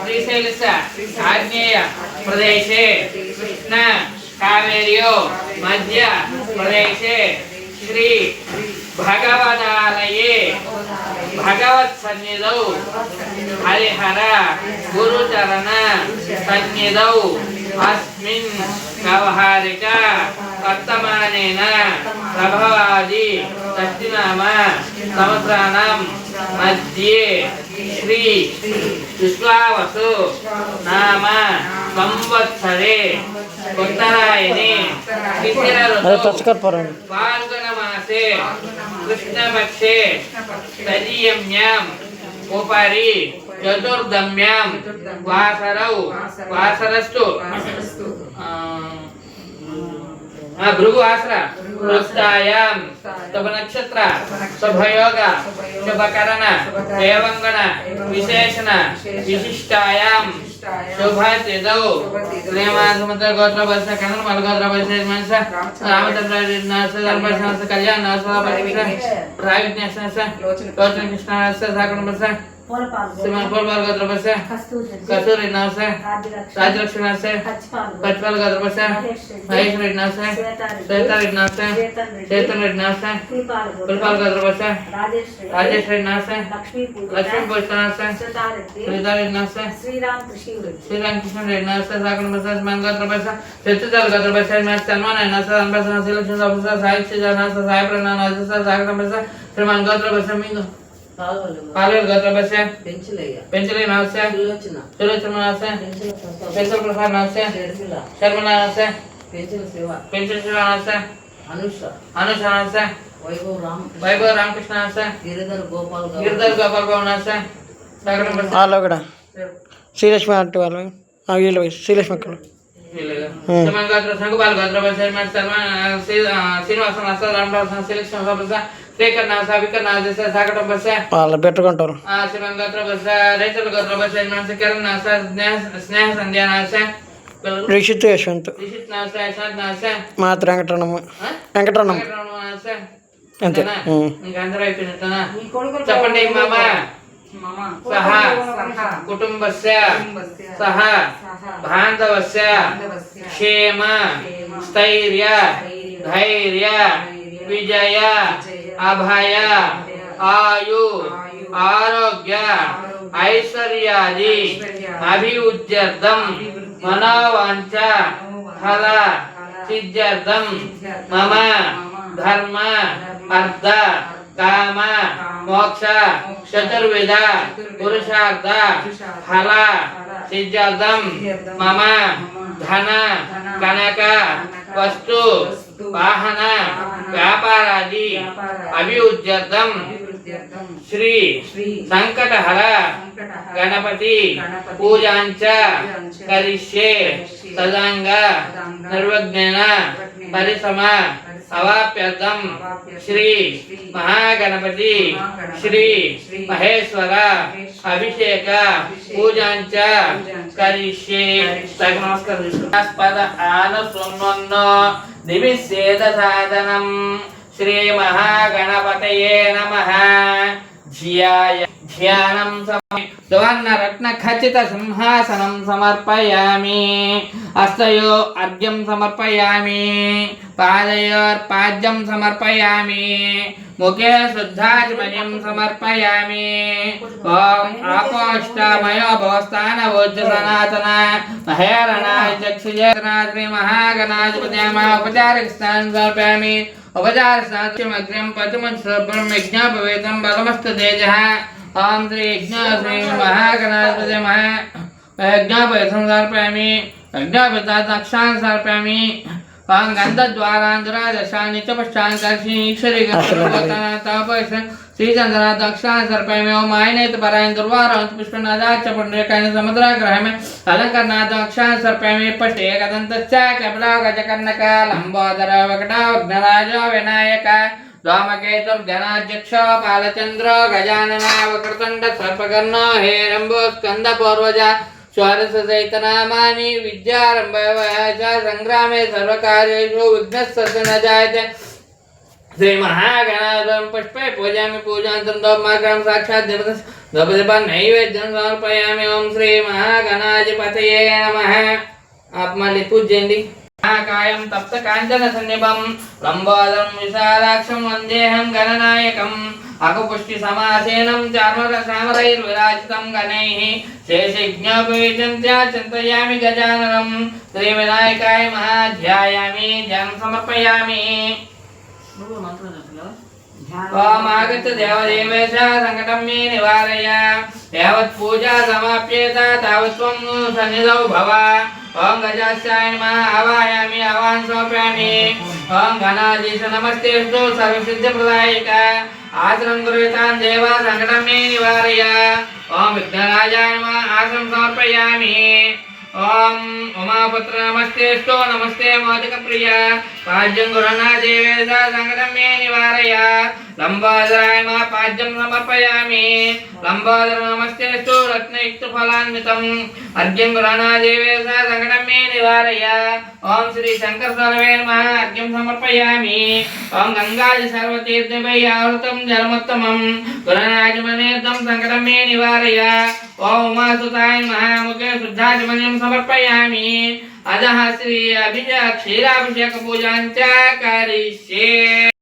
श्रीशैलस्य आग्नेय प्रदेशे कृष्ण कावेर्यो मध्य प्रदेशे श्री भगवदालये भगवत् सन्निधौ हरिहर गुरुचरण सन्निधौ अस्मिन् व्यवहारिक वर्तमानेन प्रभवादि दक्षिणाम संवत्सराणां मध्ये श्री विश्वावसु नाम संवत्सरे उत्तरायणे फाल्गुन मासे कृष्णपक्षे तदीयम्याम् उपरि चतुर्दम्यां वासरस्तु भृगु आश्रा वृत्तायां शुभ नक्षत्र शुभयोग शुभकरण देवंगण विशेषण विशिष्टायां शुभ तिथौ श्रीमासुमंत्र गोत्र बस कन्न मलगोत्र बस मनस रामचंद्र नस धर्मशास्त्र कल्याण नस प्रायुज्ञ लोचन कृष्ण सागण बस सिमन पोलपाल गोत्र बस कस्तूरी नस राजलक्ष्मी नस पचपाल गोत्र बस महेश रेड्डी नस श्वेता रेड्डी नस चेतन रेड्डी नस पोलपाल गोत्र बस राजेश रेड्डी नस लक्ष्मी पूजन नस श्वेता रेड्डी नस श्रीराम कृष्ण रेड्डी नस सागण बस सिमन गोत्र बस चतुर्दल गोत्र बस सन्मान नस अनबस लक्ष्मी बस साहित्य नस साई प्रणा नस सागण बस श्रीमान गोत्र बस मिंग पालर गोत्र बस पेंचले नास सुलोचन नास पेंचल प्रसाद नास शर्मला नास पेंचल शिवा नास अनुषा नास वैभव रामकृष्ण नास गिरधर गोपाल नास सागरण बस आलोगड़ा श्रीलक्ष्मी आंटी वाले వీళ్ళు శ్రీలక్ష్మి అక్కడ समान गोत्र संगोपाल गोत्र बस श्रीनिवास नास रामदास श्रीलक्ष्मी बस शेखर नास विकर नास सागटम बस వాళ్ళు పెట్టుకుంటారు समान गोत्र बस రేచల్ गोत्र बस किरण नास स्नेह संध्या नास రిషిత్ యశ్వంత్ नास यशवंत नास మాత్ర వెంకటరమణ नास అంతే ఇంకా అందరూ అయిపోయినట్టనా చెప్పండి మామ सह कुटुंबस्य सह बांधवस्य क्षेम स्थैर्य धैर्य विजय अभय आयु आरोग्य ऐश्वर्यादि अभिवृद्ध्यर्थं मनोवांछा फल सिद्ध्यर्थं मम धर्म अर्थ काम मोक्ष चतुर्विध पुरुषार्थ फल सिद्ध्यर्थं मम धन कनक वस्तु वाहन व्यापारादि अभिवृद्ध्यर्थं श्री संकटहर गणपति पूजांच करिष्ये तदांग निर्विघ्नेन परिसम अवाप्यर्थं श्री महागणपति श्री महेश्वर अभिषेक पूजांच करिष्ये नमस्कार आनसुन्नो दिविसेद साधनं श्री महागणपतये नमः ध्यानं सुवर्ण रत्न खचित सिंहासनं समर्पयामि हस्तयो अर्घ्यं समर्पयामि पादयोर्पाद्यं समर्पयामि मुखे शुद्धाचमनीं समर्पयामि ओम आपोष्टमयो भवस्थानवोज्ज सनातन महेरणाय चक्षुजनाद्रि महागणाधिपत्यामा उपचारिक स्नानं समर्पयामि उपचार स्नानमग्र्यं पतिमं सर्वं यज्ञापवेतं बलमस्तु तेजः ओम श्री यज्ञ श्री महागणाधिपते यज्ञापवेतं समर्पयामि यज्ञापवेतात् अक्षान् समर्पयामि ओम गन्धद्वारान्धरादशानि च पश्चान् कर्षीश्वरी गणपतिनाथापयसन् श्रीचन्द्रनाथ अक्षान् समर्पयामि ओम आयनेत परायण दुर्वारावन्त पुष्पनादाच्च पुण्डरीकानि समुद्राग्रहामि अलङ्कारनाथ अक्षान् समर्पयामि पट्टे एकदन्तश्च कपिलो गजकर्णक लम्बोदर वकटविघ्नराजो विनायक द्वामकेतुर्गणाध्यक्षो बालचन्द्रो गजानन वक्रतुण्ड सर्पकर्णो हेरम्बो स्कन्दपूर्वज षोडशचैतनामानि विद्यारम्भः च सङ्ग्रामे सर्वकार्येषु विघ्नस्य न जायते श्री महागणाधिपं पुष्पे पूजयामि पूजान्तं दोपमाग्रहं साक्षात् द्रव्यदीपं नैवेद्यं समर्पयामि ओम श्री महागणाधिपतये नमः आप मళ్ళీ పూజ చేయండి महाकायं तप्त काञ्चन सन्निभं लंबोदरं विशालाक्षं वन्देऽहं गणनायकं अकुपुष्टि समासेनं चार्मरसामरैर्विराजितं गणैः शेषज्ञोपविचिन्त्य चिन्तयामि गजाननं श्रीविनायकाय महाध्यायामि ध्यानं समर्पयामि ओम आगत्य देवदेवेश संकटं मे निवारय यावत् पूजा समाप्येत तावत् त्वं सन्निधौ भव ओम गजास्याय नमः आवाहयामि आवाहनं समर्पयामि ओम गणाधीश नमस्तेस्तु सर्वसिद्धिप्रदायक आसनं गुरुतां देव संकटं मे निवारय ओम विघ्नराजाय नमः आसनं समर्पयामि ओम उमापुत्र नमस्तेस्तु नमस्ते मोदकप्रिय पाद्यं गुरुना देवेश संकटं मे निवारय लंबोदराय नमः पाद्यं समर्पयामि लंबोदर नमस्तेस्तु रत्नयुक्तफलान्वितम् अर्घ्यं गुरुना देवेश संकटं मे निवारय ओम श्री शंकर सर्वे नमः अर्घ्यं समर्पयामि ओम गंगाजल सर्वतीर्थैः आवृतं जलमुत्तमं गुरुनाजमनेर्दं संकटं मे निवारय ओम उमासुताय नमः मुखे शुद्धाचमनीयं समर्पयामि अधः श्री अभिषेक क्षीराभिषेक पूजां च करिष्ये।